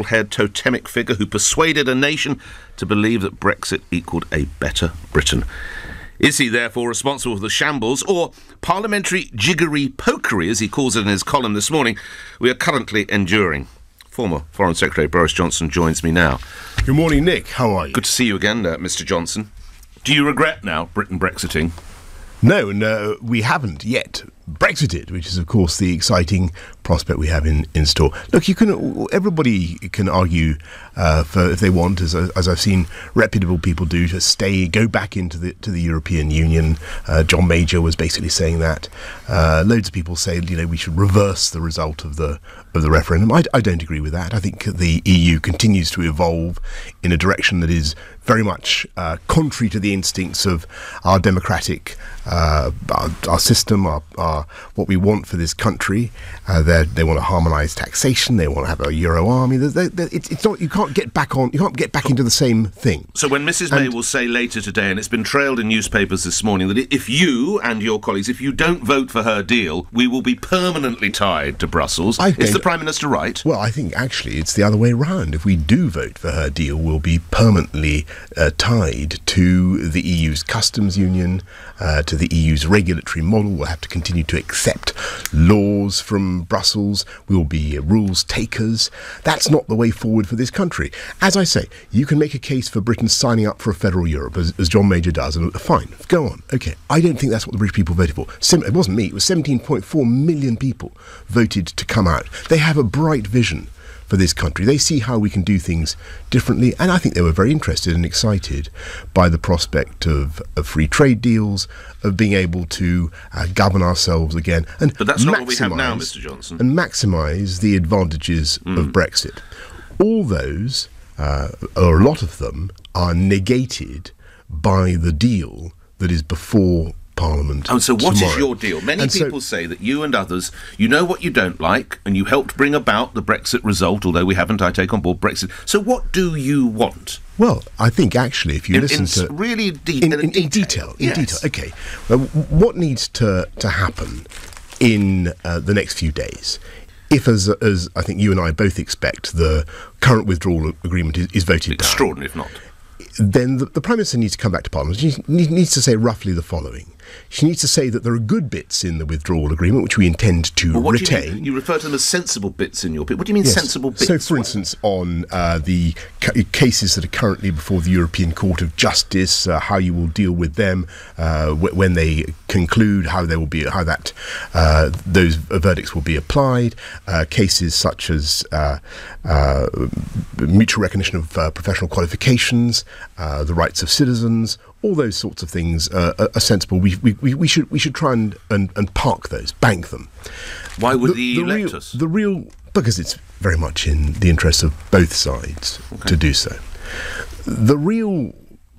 purple-haired totemic figure who persuaded a nation to believe that Brexit equalled a better Britain. Is he therefore responsible for the shambles, or parliamentary jiggery-pokery, as he calls it in his column this morning, we are currently enduring? Former Foreign Secretary Boris Johnson joins me now. Good morning, Nick. How are you? Good to see you again, Mr. Johnson. Do you regret now Britain Brexiting? No, we haven't yet Brexited, which is, of course, the exciting prospect we have in store. Look, everybody can argue if they want, as I've seen reputable people do, to go back into the European Union. John Major was basically saying that. Loads of people say, we should reverse the result of the referendum. I don't agree with that. I think the EU continues to evolve in a direction that is very much contrary to the instincts of our democratic our system, our what we want for this country. They want to harmonise taxation. They want to have a Euro army. It's not. You can't get back into the same thing. So when Mrs. May will say later today, and it's been trailed in newspapers this morning, that if you and your colleagues, if you don't vote for her deal, we will be permanently tied to Brussels. Is the Prime Minister right? Well, I think actually it's the other way round. If we do vote for her deal, we'll be permanently tied to the EU's customs union, to the EU's regulatory model. We'll have to continue to accept laws from Brussels. We'll be rules takers. That's not the way forward for this country. As I say, you can make a case for Britain signing up for a federal Europe, as John Major does, and fine, go on. Okay, I don't think that's what the British people voted for. It wasn't me. It was 17.4 million people voted to come out. They have a bright vision for this country. They see how we can do things differently, and I think they were very interested and excited by the prospect of free trade deals, of being able to govern ourselves again, but that's not what we have now, Mr. Johnson, and maximise the advantages of Brexit. All those, or a lot of them, are negated by the deal that is before Parliament. Oh, so what tomorrow. Is your deal? Many people say that you and others, you know what you don't like, and you helped bring about the Brexit result, although we haven't, I take on board Brexit. So what do you want? Well, I think actually if you listen to... Really in detail. Okay. What needs to happen in the next few days, if, as I think you and I both expect, the current withdrawal agreement is voted down... Extraordinary, if not. Then the Prime Minister needs to come back to Parliament. She needs to say roughly the following. She needs to say that there are good bits in the withdrawal agreement which we intend to retain. You refer to them as sensible bits in your bit. What do you mean sensible bits? So, for instance, on the cases that are currently before the European Court of Justice, how you will deal with them when they conclude, how those verdicts will be applied. Cases such as mutual recognition of professional qualifications, the rights of citizens. All those sorts of things are sensible. We should try and park those, bank them. Why would the EU let us? Because it's very much in the interests of both sides to do so. The real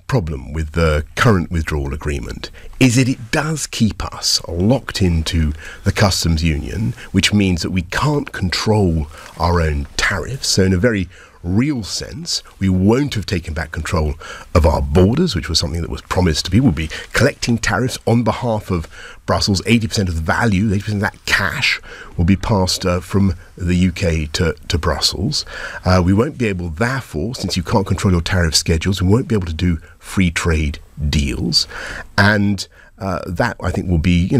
problem with the current withdrawal agreement is that it does keep us locked into the customs union, which means that we can't control our own tariffs. So in a very real sense, we won't have taken back control of our borders, which was something that was promised to be. We'll be collecting tariffs on behalf of Brussels. 80% of the value, 80% of that cash will be passed from the UK to Brussels. We won't be able, therefore, since you can't control your tariff schedules, we won't be able to do free trade deals. And that, I think, will be,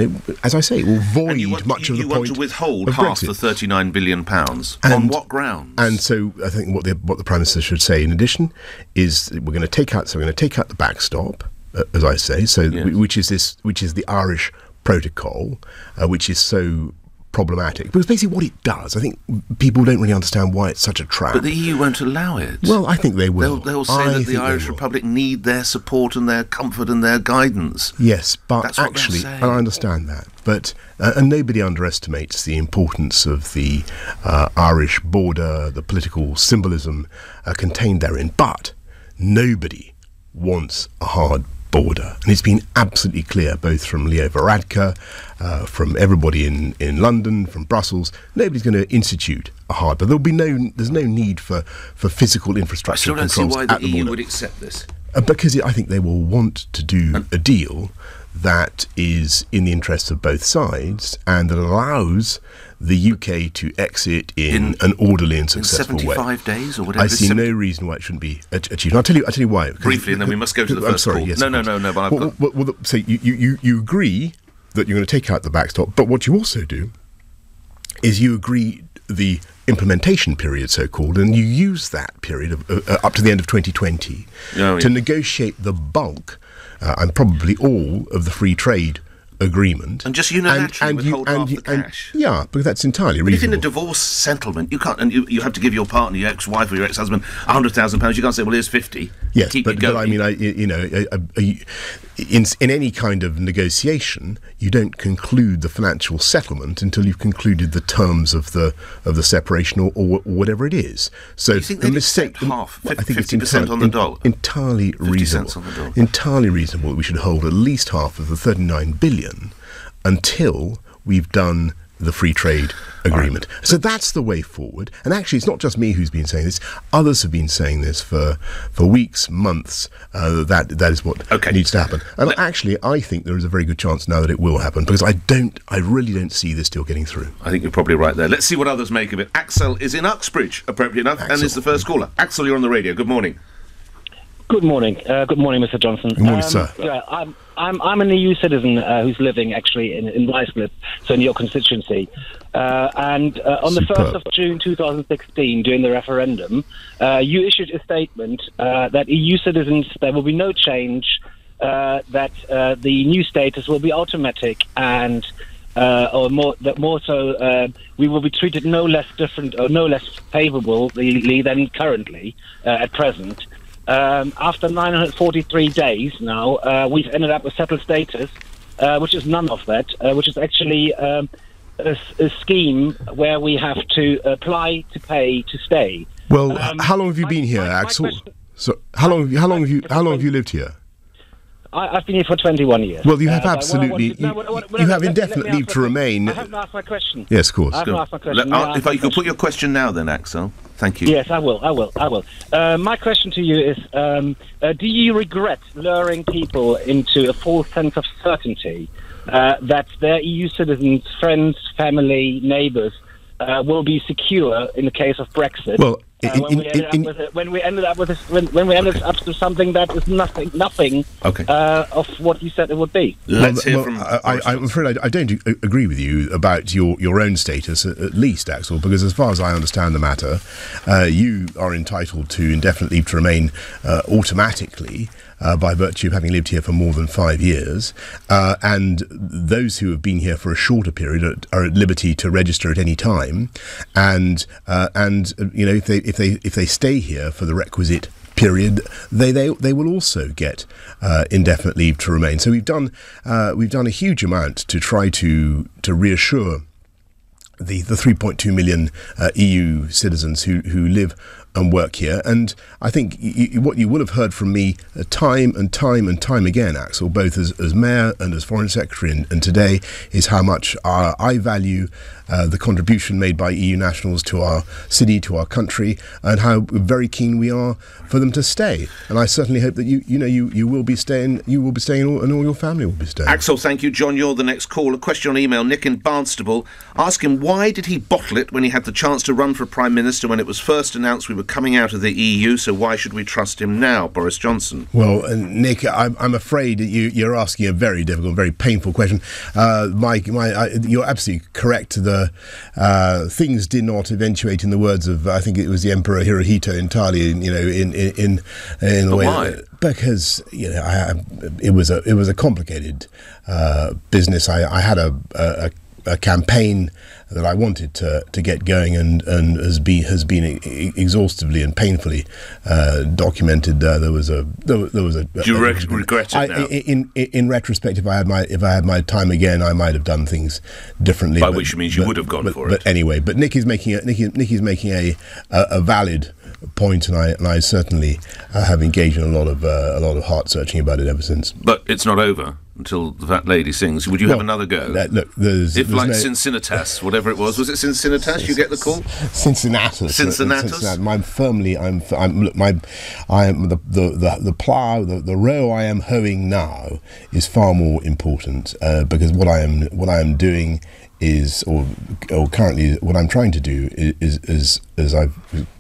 as I say, will void much of the point. You want to withhold half the £39 billion. On what grounds? And so I think what the Prime Minister should say in addition is we're going to take out the backstop, as I say, which is the Irish protocol, which is so problematic. Because basically what it does, I think people don't really understand why it's such a trap. But the EU won't allow it. Well, I think they will. They'll say that the Irish Republic need their support and their comfort and their guidance. Yes, but actually, and I understand that, but and nobody underestimates the importance of the Irish border, the political symbolism contained therein, but nobody wants a hard border. And it's been absolutely clear, both from Leo Varadkar, from everybody in London, from Brussels, nobody's going to institute a hard border. There's no need for physical infrastructure controls. I still don't see why the EU would accept this. Because I think they will want to do a deal that is in the interests of both sides and that allows the UK to exit in an orderly and successful way. 75 days or whatever. I see no reason why it shouldn't be achieved. I'll tell you why. Briefly, and then we must go to the first call. Yes, no. But I've got... So you agree that you're going to take out the backstop, but what you also do is you agree the implementation period, so-called, and you use that period of, up to the end of 2020 to negotiate the bulk and probably all of the free trade agreement, and just unilaterally withhold half the cash. Yeah, because that's entirely reasonable. If in a divorce settlement you can't, and you have to give your partner, your ex-wife or your ex-husband, £100,000, you can't say, well, here's 50. Yes, but I mean, in any kind of negotiation, you don't conclude the financial settlement until you've concluded the terms of the separation or whatever it is. So you think the mistake half, 50% on the dollar, entirely reasonable. Entirely reasonable that we should hold at least half of the 39 billion until we've done the free trade agreement. Right. So that's the way forward. And actually, it's not just me who's been saying this. Others have been saying this for weeks, months. That is what needs to happen. And actually, I think there is a very good chance now that it will happen, because I really don't see this deal getting through. I think you're probably right there. Let's see what others make of it. Axel is in Uxbridge, appropriate enough, and is the first caller. Axel, you're on the radio. Good morning. Good morning. Good morning, Mr. Johnson. Good morning, sir. Yeah, I'm an EU citizen who's living actually in Ruislip, so in your constituency. And on the 1st of June 2016, during the referendum, you issued a statement that EU citizens, there will be no change, that the new status will be automatic, and more so, we will be treated no less different or no less favourably than currently at present. After 943 days now, we've ended up with settled status, which is none of that, which is actually a scheme where we have to apply to pay to stay. Well, how long have you been here, Axel? So, how long have you lived here? I've been here for 21 years. Well, you have absolutely... You have indefinite leave to remain. I haven't asked my question. Yes, of course. I haven't asked my question. If you could put your question now then, Axel. Thank you. Yes, I will. My question to you is, do you regret luring people into a false sense of certainty that their EU citizens, friends, family, neighbours will be secure in the case of Brexit? Well, when we ended up with something that is nothing of what you said it would be. Let's hear from Boris. I'm afraid I don't agree with you about your own status, at least, Axel, because as far as I understand the matter, you are entitled to indefinite leave to remain automatically by virtue of having lived here for more than 5 years, and those who have been here for a shorter period are at liberty to register at any time, and you know, if they stay here for the requisite period, they will also get indefinite leave to remain. So we've done a huge amount to try to reassure the 3.2 million EU citizens who live and work here. And I think what you will have heard from me time and time again, Axel, both as Mayor and as Foreign Secretary and today, is how much I value the contribution made by EU nationals to our city, to our country, and how very keen we are for them to stay. And I certainly hope that you will be staying, and all your family will be staying. Axel, thank you. John, you're the next call. A question on email. Nick in Barnstable asked him, why did he bottle it when he had the chance to run for Prime Minister when it was first announced we were coming out of the EU, so why should we trust him now, Boris Johnson? Well, Nick, I'm afraid that you're asking a very difficult, very painful question. You're absolutely correct. The things did not eventuate, in the words of, I think it was the Emperor Hirohito, entirely, in the way. Why? Because it was a complicated business. I had a campaign that I wanted to get going, and has been exhaustively and painfully documented. There was a. Do you regret it now? In retrospect, if I had my time again, I might have done things differently. By which means you would have gone for it. But anyway, but Nick is making a valid point, and I certainly have engaged in a lot of heart searching about it ever since. But it's not over. until that lady sings. Would you have another go? Look, Cincinnati, whatever it was it Cincinnati? You get the call? Cincinnati. The plough, the row I am hoeing now is far more important because what I am doing is, or currently what I'm trying to do is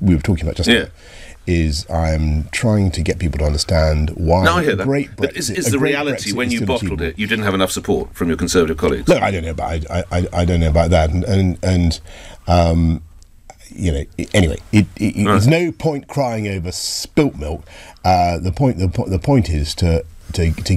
we were talking about just now, is I'm trying to get people to understand why. Now I hear that. But is the reality when you bottled it, you didn't have enough support from your Conservative colleagues? Look, I don't know about I don't know about that, and anyway, there's no point crying over spilt milk. The point is to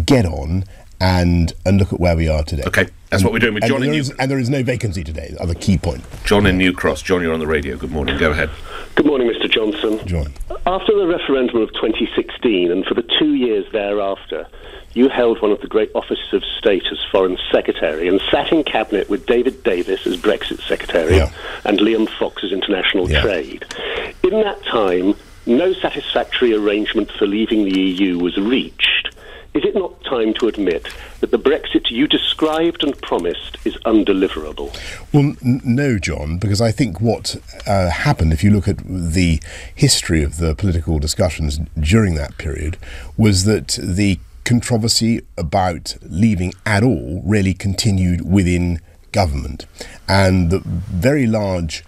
get on and look at where we are today. Okay, that's what we're doing with John in New Cross. And there is no vacancy today, other key point. John in New Cross. John, you're on the radio. Good morning. Go ahead. Good morning, Mr. Johnson. John. After the referendum of 2016 and for the 2 years thereafter, you held one of the great offices of state as Foreign Secretary and sat in Cabinet with David Davis as Brexit Secretary and Liam Fox as International Trade. In that time, no satisfactory arrangement for leaving the EU was reached. Is it not time to admit that the Brexit you described and promised is undeliverable? Well, no, John, because I think what happened, if you look at the history of the political discussions during that period, was that the controversy about leaving at all really continued within government. And the very large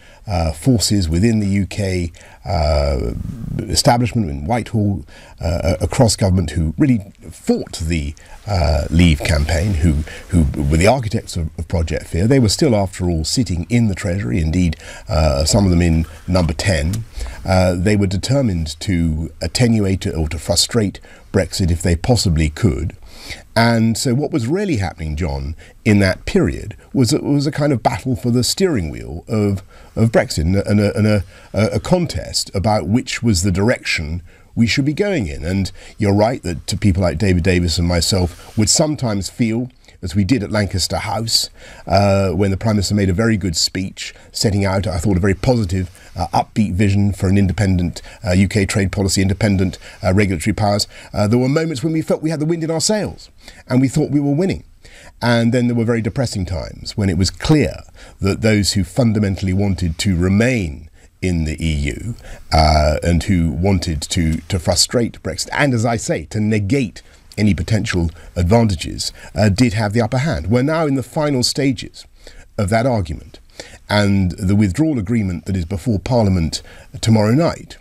forces within the UK establishment in Whitehall, across government, who really fought the Leave campaign, who were the architects of Project Fear. They were still, after all, sitting in the Treasury, indeed some of them in number 10. They were determined to attenuate or to frustrate Brexit if they possibly could. And so what was really happening, John, in that period was a kind of battle for the steering wheel of Brexit and a contest about which was the direction we should be going in. And you're right that to people like David Davis and myself would sometimes feel, as we did at Lancaster House, when the Prime Minister made a very good speech setting out, I thought, a very positive, upbeat vision for an independent UK trade policy, independent regulatory powers. There were moments when we felt we had the wind in our sails and we thought we were winning. And then there were very depressing times when it was clear that those who fundamentally wanted to remain in the EU and who wanted to frustrate Brexit, and, as I say, to negate any potential advantages, did have the upper hand. We're now in the final stages of that argument, and the withdrawal agreement that is before Parliament tomorrow night,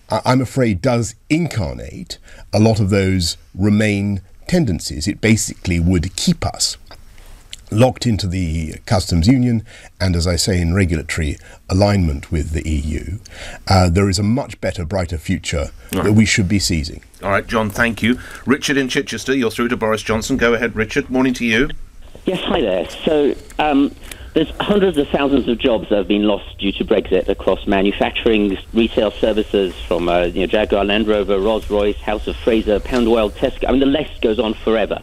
I'm afraid, does incarnate a lot of those Remain tendencies. It basically would keep us locked into the customs union and, as I say, in regulatory alignment with the EU. There is a much better, brighter future that we should be seizing. All right, John, thank you. Richard in Chichester, you're through to Boris Johnson. Go ahead, Richard. Morning to you. Yes, hi there. So there's hundreds of thousands of jobs that have been lost due to Brexit across manufacturing, retail services, from Jaguar, Land Rover, Rolls-Royce, House of Fraser, Pound Oil, Tesco. I mean, the list goes on forever.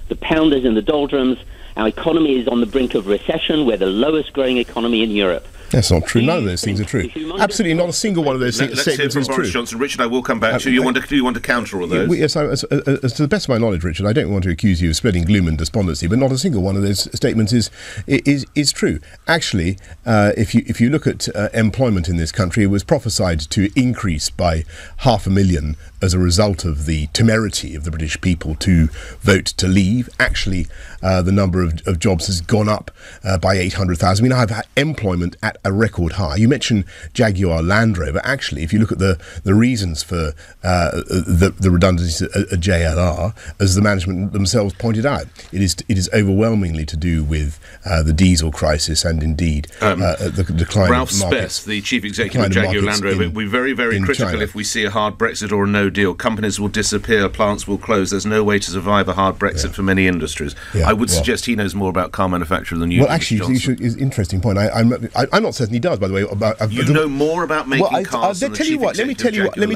The pound is in the doldrums. Our economy is on the brink of recession. We're the lowest growing economy in Europe. That's not true. None of those things are true. Absolutely not a single one of those statements is true. Boris Johnson. Richard, I will come back to you. You want to counter all those? Yes, as to the best of my knowledge, Richard, I don't want to accuse you of spreading gloom and despondency, but not a single one of those statements is true. Actually, if you look at employment in this country, it was prophesied to increase by 500,000 as a result of the temerity of the British people to vote to leave. Actually, the number of jobs has gone up by 800,000. We now have employment at a record high. You mentioned Jaguar Land Rover. Actually, if you look at the reasons for the redundancies at JLR, as the management themselves pointed out, it is overwhelmingly to do with the diesel crisis and indeed the decline Ralph of markets. Spess, the chief executive of Jaguar Land Rover, it will be very, very critical China. If we see a hard Brexit or a no deal. Companies will disappear, plants will close. There's no way to survive a hard Brexit for many industries. I would suggest he knows more about car manufacture than you. Well, actually, it's an interesting point. I'm not certain he does, by the way. You know more about making cars than the chief executive of Jaguar Land Rover. Let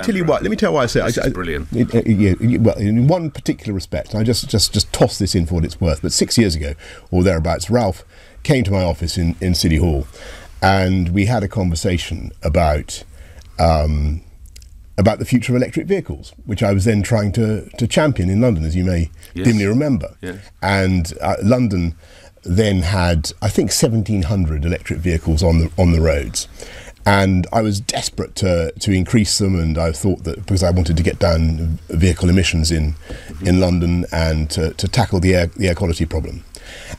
me tell you why I say this is brilliant. Well, in one particular respect, I just toss this in for what it's worth. But 6 years ago, or thereabouts, Ralph came to my office in City Hall, and we had a conversation about about the future of electric vehicles, which I was then trying to champion in London, as you may dimly remember. Yes. And London then had, I think, 1,700 electric vehicles on the roads. And I was desperate to increase them, and I thought that because I wanted to get down vehicle emissions in London and to tackle the air quality problem.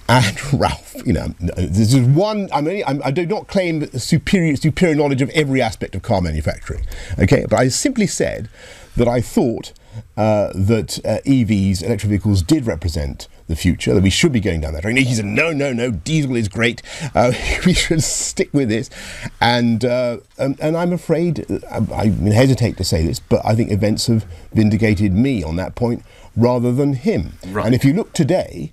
And Ralph, this is one. I do not claim superior knowledge of every aspect of car manufacturing. Okay, but I simply said that I thought that EVs, electric vehicles, did represent the future, that we should be going down that road. He said, no, diesel is great. We should stick with this. And I'm afraid, I hesitate to say this, but I think events have vindicated me on that point rather than him. Right. And if you look today,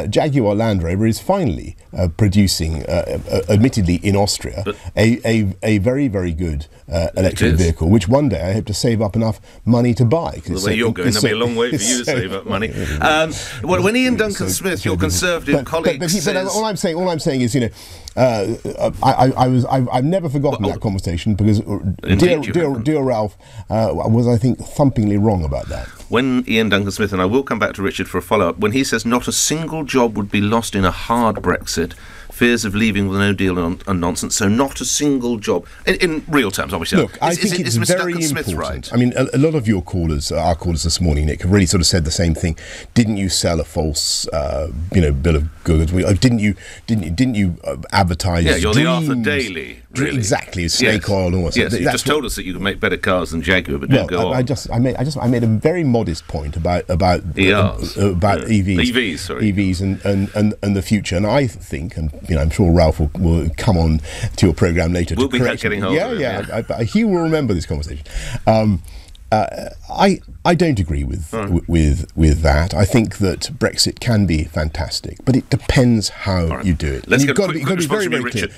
Jaguar Land Rover is finally producing, admittedly in Austria, a very, very good electric vehicle, which one day I hope to save up enough money to buy. The way you're going, there'll be a long way for you to save up money. When Ian Duncan Smith, your Conservative colleague, says... All I'm saying is, I've never forgotten that conversation, because dear Ralph was, I think, thumpingly wrong about that. When Ian Duncan Smith, and I will come back to Richard for a follow-up, when he says not a single job would be lost in a hard Brexit, fears of leaving with no deal and nonsense, so not a single job. In real terms, obviously. Look, I think it's very important. Right? I mean, a lot of your callers, our callers this morning, Nick, have really sort of said the same thing. Didn't you sell a false, bill of goods? Didn't you advertise? Yeah, you're the Arthur Daly. Really. Exactly, snake oil and all that. Yes, you just told us that you could make better cars than Jaguar, but don't go on. I made a very modest point about EVs and the future, and I think, and I'm sure Ralph will come on to your programme later. We'll be getting hold of it. He will remember this conversation. I don't agree with that. I think that Brexit can be fantastic, but it depends how you do it. Let's get a quick response from you, Richard.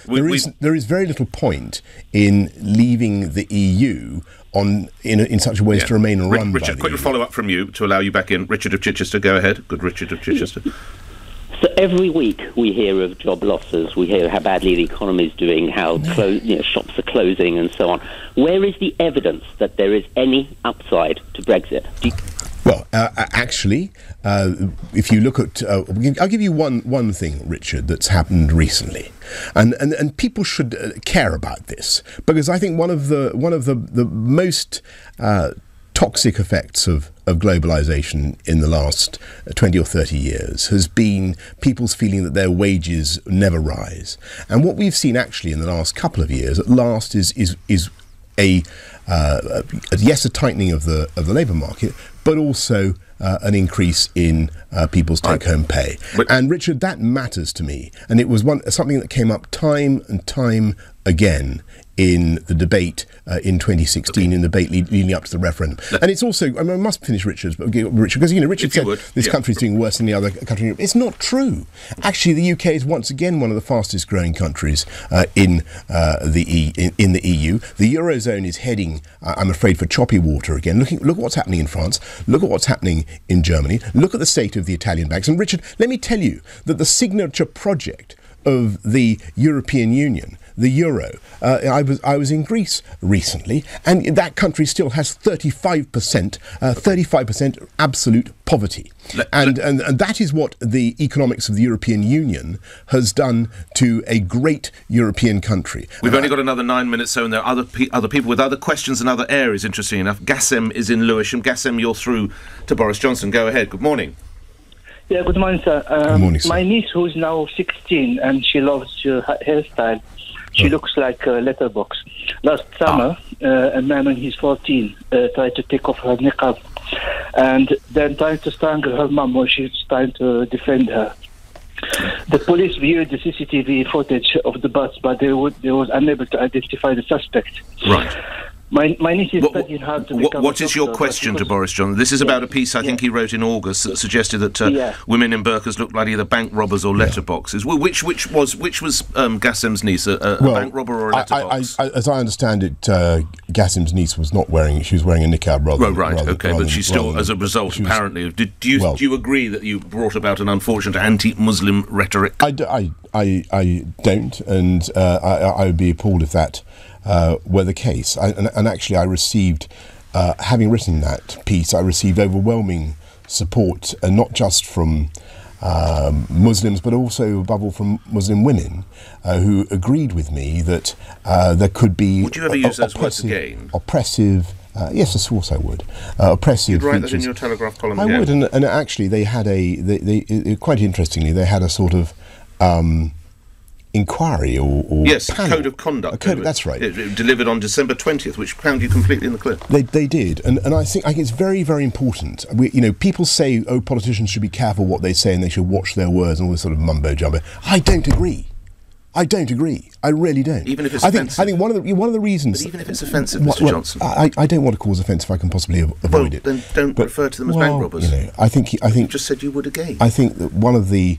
There is very little point in leaving the EU in such a way as to remain run by the EU. Richard, quick follow-up from you to allow you back in. Richard of Chichester, go ahead. Good Richard of Chichester. So every week we hear of job losses, we hear how badly the economy is doing, how shops are closing and so on. Where is the evidence that there is any upside to Brexit? Well, actually, if you look at, I'll give you one thing, Richard, that's happened recently, and people should care about this, because I think one of the most toxic effects of globalisation in the last 20 or 30 years has been people's feeling that their wages never rise. And what we've seen actually in the last couple of years at last is a tightening of the labour market, but also an increase in people's take-home pay. And Richard, that matters to me. And it was something that came up time and time again in the debate in 2016, in the debate leading up to the referendum. And it's also, I must finish Richard, because Richard said this country is doing worse than the other country in Europe. It's not true. Actually, the UK is once again one of the fastest growing countries in the EU. The Eurozone is heading, I'm afraid, for choppy water again. Look what's happening in France. Look at what's happening in Germany. Look at the state of the Italian banks. And Richard, let me tell you that the signature project of the European Union, the euro. I was in Greece recently, and that country still has 35% absolute poverty, and that is what the economics of the European Union has done to a great European country. We've only got another 9 minutes, so and there are other people with other questions and other areas. Interesting enough, Gassem is in Lewisham. Gassem, you're through to Boris Johnson. Go ahead. Good morning. Yeah, good morning, sir. Good morning, sir. My niece, who is now 16, and she loves your hairstyle. She looks like a letterbox. Last summer, a man when he's 14 tried to take off her niqab and then tried to strangle her mum when she's trying to defend her. The police viewed the CCTV footage of the bus, but they was unable to identify the suspect. Right. My niece is studying hard to become What is your question to Boris Johnson? This is about a piece I think he wrote in August that suggested that women in burqas looked like either bank robbers or letterboxes. Well, which was Gassem's niece, a bank robber or a letterbox? As I understand it, Gassem's niece was not wearing. She was wearing a niqab rather. But she still, as a result, apparently. Do you agree that you brought about an unfortunate anti-Muslim rhetoric? I don't, and I would be appalled if that were the case. And actually, I received having written that piece, I received overwhelming support, not just from Muslims, but also, above all, from Muslim women who agreed with me that there could be... Would you ever use those words again? Oppressive... yes, of course I would. Oppressive You'd write features. that in your Telegraph column I again? would, and actually they had quite interestingly, they had a sort of inquiry or yes, panel. code of conduct. That's right. It delivered on December 20th, which found you completely in the clear. They did, and I think it's very, very important. People say, oh, politicians should be careful what they say and they should watch their words and all this sort of mumbo jumbo. I don't agree. I really don't. Even if it's offensive. I think one of the reasons. But even if it's offensive, Mr. Johnson. I don't want to cause offence if I can possibly avoid it. Then don't refer to them as bank robbers. I think you just said you would again. I think that one of the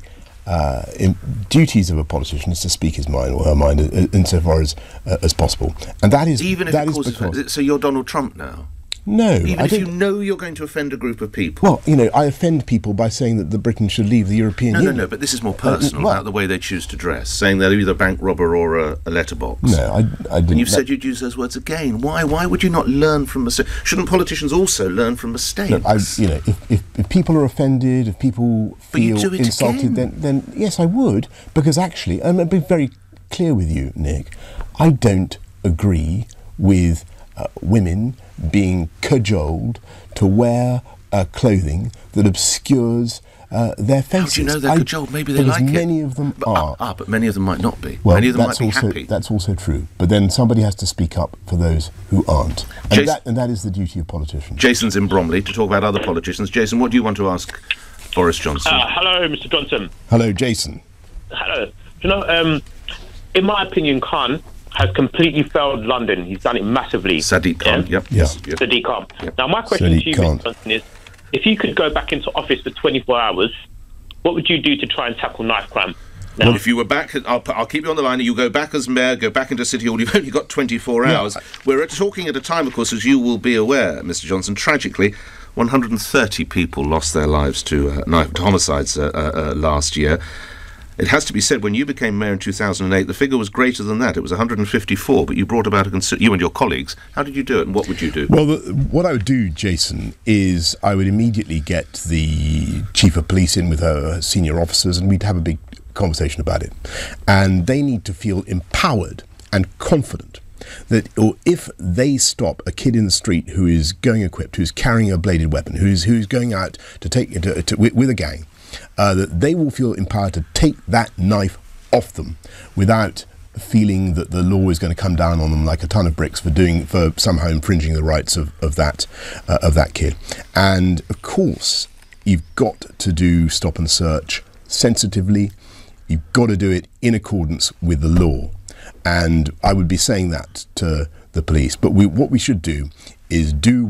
duties of a politician is to speak his mind or her mind insofar as possible, and that is even if it causes offence. So you're Donald Trump now. No, even if you know you're going to offend a group of people. Well, I offend people by saying that the Britain should leave the European Union. No, but this is more personal about the way they choose to dress, saying they're either a bank robber or a letterbox. No, I didn't. And you've said you'd use those words again. Why? Why would you not learn from mistakes? Shouldn't politicians also learn from mistakes? Look, if people are offended, if people feel insulted, then yes, I would, because actually, and I'll be very clear with you, Nick, I don't agree with women being cajoled to wear clothing that obscures their faces. How do you know they're cajoled? Maybe they like it. Many of them are. But many of them might not be. Well, many of them might be happy. That's also true. But then somebody has to speak up for those who aren't. And that is the duty of politicians. Jason's in Bromley to talk about other politicians. Jason, what do you want to ask Boris Johnson? Hello, Mr. Johnson. Hello, Jason. Hello. In my opinion, Khan has completely failed London. He's done it massively. Sadiq Khan, yep. Sadiq Khan. Yep. Now, my question to you, Mr. Johnson, is if you could go back into office for 24 hours, what would you do to try and tackle knife crime? Well, if you were back, I'll keep you on the line. You go back as mayor, go back into City Hall. You've only got 24 hours. We're talking at a time, of course, as you will be aware, Mr. Johnson, tragically, 130 people lost their lives to homicides last year. It has to be said, when you became mayor in 2008, the figure was greater than that. It was 154, but you brought about you and your colleagues. How did you do it, and what would you do? Well, what I would do, Jason, is I would immediately get the chief of police in with her senior officers, and we'd have a big conversation about it. And they need to feel empowered and confident that if they stop a kid in the street who is going equipped, who's carrying a bladed weapon, who's going out with a gang, that they will feel empowered to take that knife off them without feeling that the law is going to come down on them like a ton of bricks for somehow infringing the rights of that kid. And of course, you've got to do stop and search sensitively. You've got to do it in accordance with the law. And I would be saying that to the police. But what we should do is do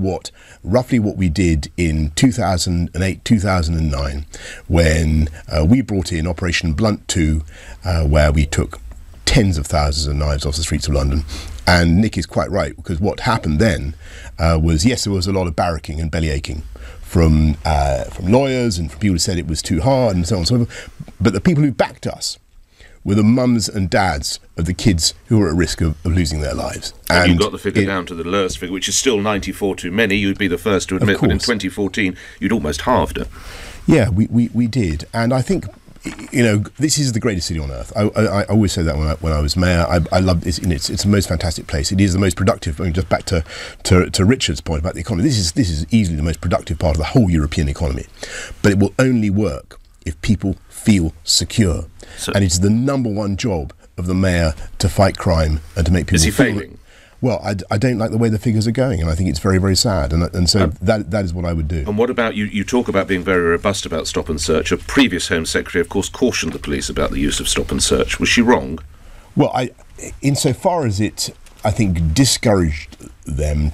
roughly what we did in 2008, 2009, when we brought in Operation Blunt 2, where we took tens of thousands of knives off the streets of London. And Nick is quite right, because what happened then was, yes, there was a lot of barracking and bellyaching from lawyers and from people who said it was too hard and so on and so forth. But the people who backed us were the mums and dads of the kids who were at risk of losing their lives. And you got the figure down to the lowest figure, which is still 94 too many. You'd be the first to admit, but in 2014, you'd almost halved it. Yeah, we did. And I think, this is the greatest city on earth. I always say that when I was mayor. I love this. It's the most fantastic place. It is the most productive. I mean, just back to Richard's point about the economy. This is easily the most productive part of the whole European economy. But it will only work if people feel secure. And it's the number one job of the mayor to fight crime and to make people feel... Is he failing? Well, I don't like the way the figures are going, and I think it's very, very sad. And so that is what I would do. And what about, you talk about being very robust about stop and search. A previous Home Secretary, of course, cautioned the police about the use of stop and search. Was she wrong? Well, insofar as it, I think, discouraged them,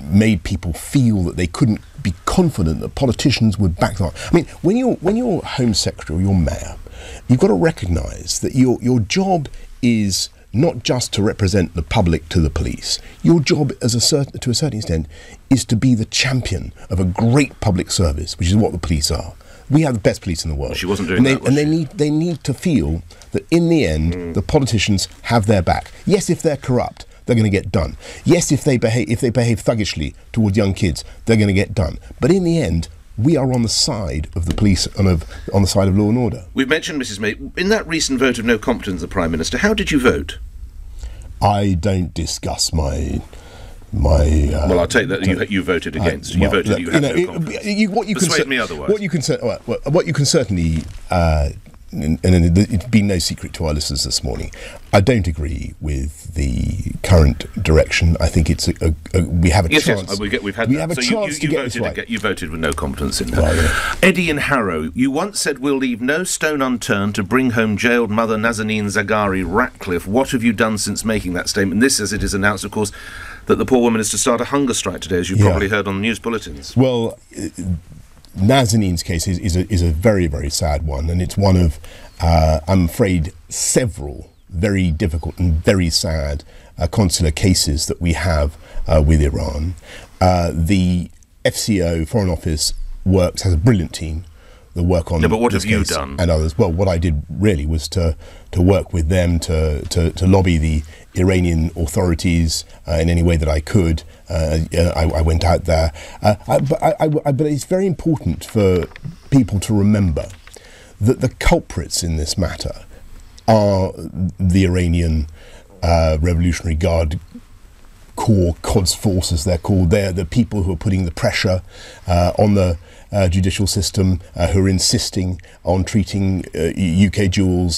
made people feel that they couldn't be confident that politicians would back them up. I mean, when you're Home Secretary or you're mayor, you've got to recognise that your job is not just to represent the public to the police. Your job, to a certain extent, is to be the champion of a great public service, which is what the police are. We have the best police in the world. She wasn't doing that, was she? They need to feel that in the end, the politicians have their back. Yes, if they're corrupt, they're going to get done. Yes, if they behave thuggishly towards young kids, they're going to get done. But in the end, we are on the side of the police and on the side of law and order. We've mentioned, Mrs May, in that recent vote of no confidence of the Prime Minister, how did you vote? I don't discuss my. Well, I'll take that you voted against. You voted. You had no confidence. Persuade me otherwise. What you can certainly, and it's been no secret to our listeners this morning, I don't agree with the current direction. I think it's we have a chance. Yes, we've had. We have a chance to get this right. You voted with no confidence in that. Eddie in Harrow, you once said we'll leave no stone unturned to bring home jailed mother Nazanin Zaghari Ratcliffe. What have you done since making that statement? This, as it is announced, of course, that the poor woman is to start a hunger strike today, as you probably heard on the news bulletins. Well, Nazanin's case is a very, very sad one, and it's one of, I'm afraid, several very difficult and very sad consular cases that we have with Iran. The FCO, Foreign Office, has a brilliant team that work on. No, but what have you done? And others. Well, what I did really was to work with them to lobby the Iranian authorities in any way that I could. I went out there, but it's very important for people to remember that the culprits in this matter are the Iranian Revolutionary Guard Corps, Quds Force as they're called. They're the people who are putting the pressure on the judicial system, who are insisting on treating UK dual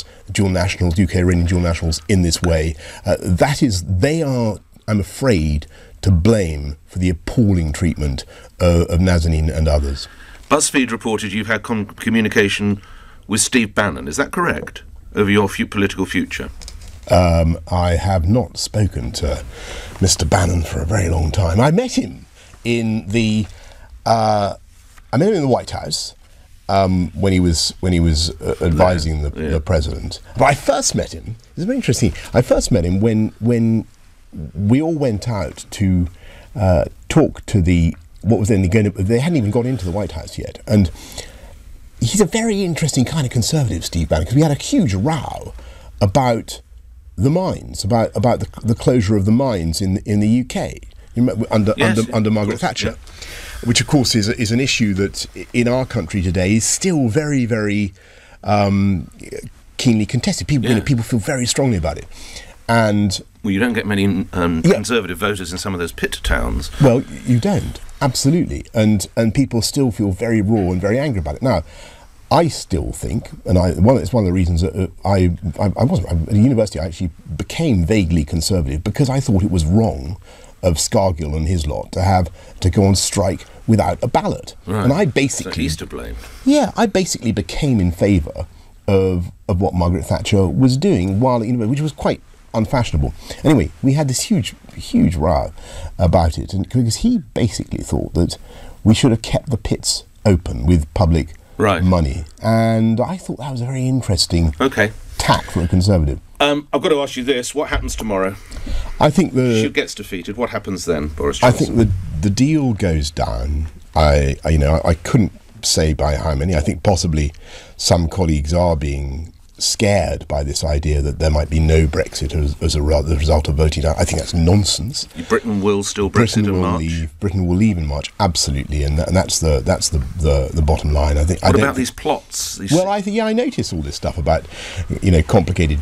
nationals, UK Iranian dual nationals in this way. They are, I'm afraid, to blame for the appalling treatment of Nazanin and others. BuzzFeed reported you've had communication with Steve Bannon. Is that correct? Over your political future? I have not spoken to Mr. Bannon for a very long time. I met him in the White House when he was advising the president. But I first met him. It's very interesting. I first met him when we all went out to talk to what was then going to. They hadn't even got into the White House yet, and he's a very interesting kind of conservative, Steve Bannon, because we had a huge row about the mines, about the closure of the mines in the UK under Margaret Thatcher, which of course is an issue that in our country today is still very, very keenly contested. People feel very strongly about it, and you don't get many conservative voters in some of those pit towns. Well, you don't, absolutely, and people still feel very raw and very angry about it. Now, I still think, and it's one of the reasons that I wasn't at university. I actually became vaguely conservative because I thought it was wrong of Scargill and his lot to go on strike without a ballot. Right. And I basically, so he's to blame. Yeah, I basically became in favour of what Thatcher was doing while at university, which was quite unfashionable. Anyway, we had this huge row about it, and because he basically thought that we should have kept the pits open with public money, and I thought that was a very interesting tack for a conservative. I've got to ask you this: what happens tomorrow? I think she gets defeated. What happens then, Boris Johnson? I think the deal goes down. I couldn't say by how many. I think possibly some colleagues are being scared by this idea that there might be no Brexit as a result of voting out. I think that's nonsense. Britain will still Brexit in March. Britain will leave in March, absolutely, and that's the bottom line. I think. What about these plots? Well, I notice all this stuff about complicated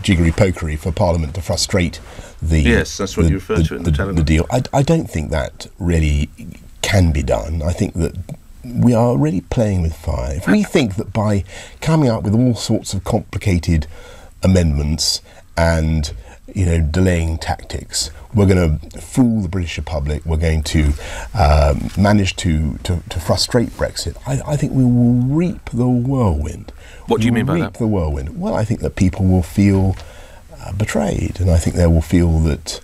jiggery pokery for Parliament to frustrate the. Yes, that's what you refer to in the television. The deal. I don't think that really can be done. I think that we are really playing with fire. If we think that by coming up with all sorts of complicated amendments and delaying tactics, we're going to fool the British public, we're going to manage to frustrate Brexit, I think we will reap the whirlwind. What do you mean by that? Reap the whirlwind. Well, I think that people will feel betrayed, and I think they will feel that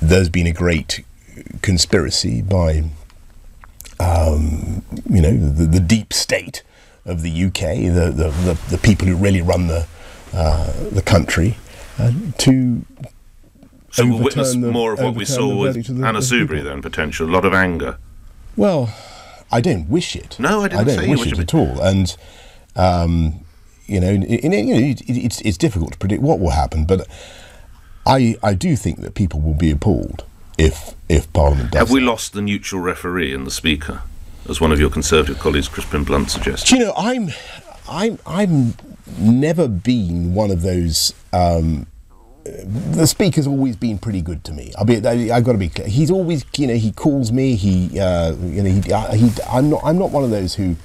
there's been a great conspiracy by the deep state of the UK, the people who really run the country, to. So we'll witness more of what we saw with Anna Soubry then, potential, a lot of anger. Well, I don't wish it. No, I don't wish it at all, and it's difficult to predict what will happen, but I do think that people will be appalled if Parliament does. Have we lost the neutral referee and the Speaker, as one of your Conservative colleagues, Crispin Blunt, suggested? Do you know, I'm never been one of those. The Speaker's always been pretty good to me. I've got to be clear. He's always, he calls me. I'm not one of those who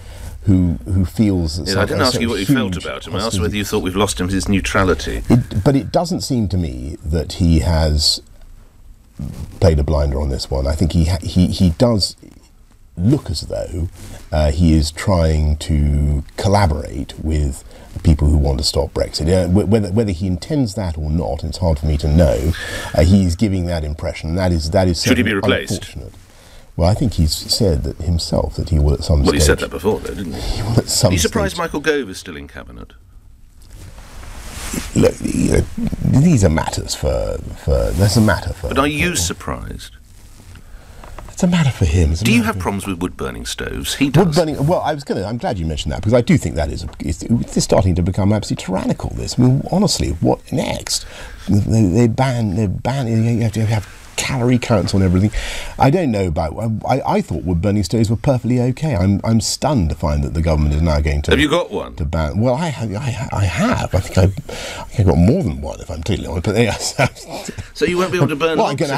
feels. I didn't ask you what you felt about him. I asked whether you thought we've lost him his neutrality. But it doesn't seem to me that he has played a blinder on this one. I think he does look as though he is trying to collaborate with people who want to stop Brexit. Whether he intends that or not, it's hard for me to know. He's giving that impression. That is should he be replaced? Unfortunate. Well, I think he's said that himself that he will at some stage. Well, he said that before, though, didn't he? He will at some Are you surprised stage. Michael Gove is still in cabinet? Look, these are matters for. There's a matter for. But are you surprised? It's a matter for him. Do you have problems with wood-burning stoves? He does. Wood-burning. Well, I'm glad you mentioned that, because I do think that it's starting to become absolutely tyrannical. This. I mean, honestly, what next? They ban. You have to have calorie counts on everything. I don't know about. I thought wood-burning stoves were perfectly okay. I'm stunned to find that the government is now going to. Have you got one? To ban. Well, I have. I think I've got more than one, if I'm totally honest. But yes. So you won't be able to burn. Well, I'm going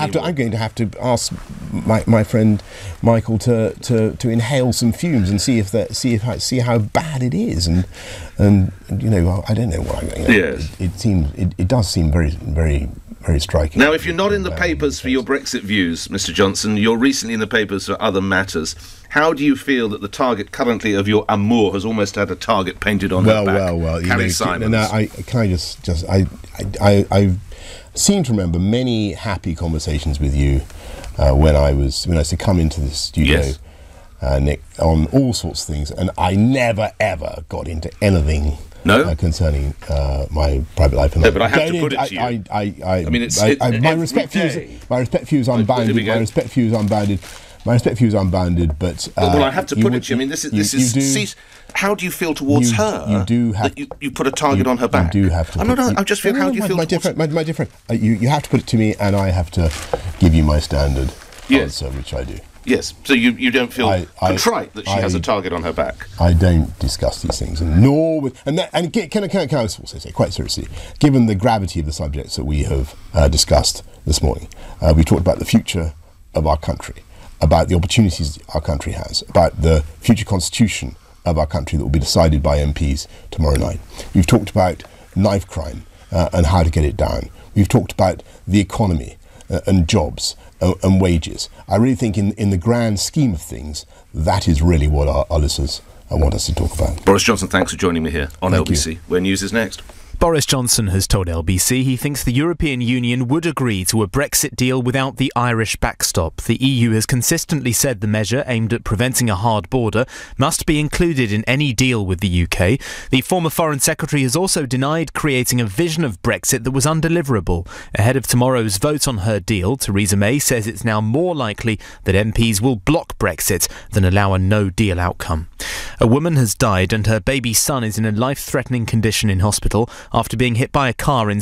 to have to ask my friend Michael to inhale some fumes and see how bad it is, and I don't know what. Yes. It does seem very, very, very striking. Now, if you're not in the papers for your Brexit views, Mr. Johnson, you're recently in the papers for other matters. How do you feel that the target currently of your amour has almost had a target painted on her back? Well. Carrie Simons. I seem to remember many happy conversations with you when I used to come into the studio. Yes. Nick, on all sorts of things, and I never ever got into anything concerning my private life. No, but I have to put it to you. My respect for you is unbounded. My respect for you is unbounded. But well, I have to put it to you. I mean, this is. How do you feel towards her? You do have. You put a target on her back. You do have to. I'm just feeling. How do you feel? My different. You have to put it to me, and I have to give you my standard answer, which I do. Yes, so you don't feel contrite that she has a target on her back? I don't discuss these things, can I also say, quite seriously, given the gravity of the subjects that we have discussed this morning, we talked about the future of our country, about the opportunities our country has, about the future constitution of our country that will be decided by MPs tomorrow night. We've talked about knife crime and how to get it down. We've talked about the economy and jobs and wages. I really think in the grand scheme of things, that is really what our listeners want us to talk about. Boris Johnson, thanks for joining me here on LBC, where news is next. Boris Johnson has told LBC he thinks the European Union would agree to a Brexit deal without the Irish backstop. The EU has consistently said the measure, aimed at preventing a hard border, must be included in any deal with the UK. The former Foreign Secretary has also denied creating a vision of Brexit that was undeliverable. Ahead of tomorrow's vote on her deal, Theresa May says it's now more likely that MPs will block Brexit than allow a no-deal outcome. A woman has died and her baby son is in a life-threatening condition in hospital after being hit by a car in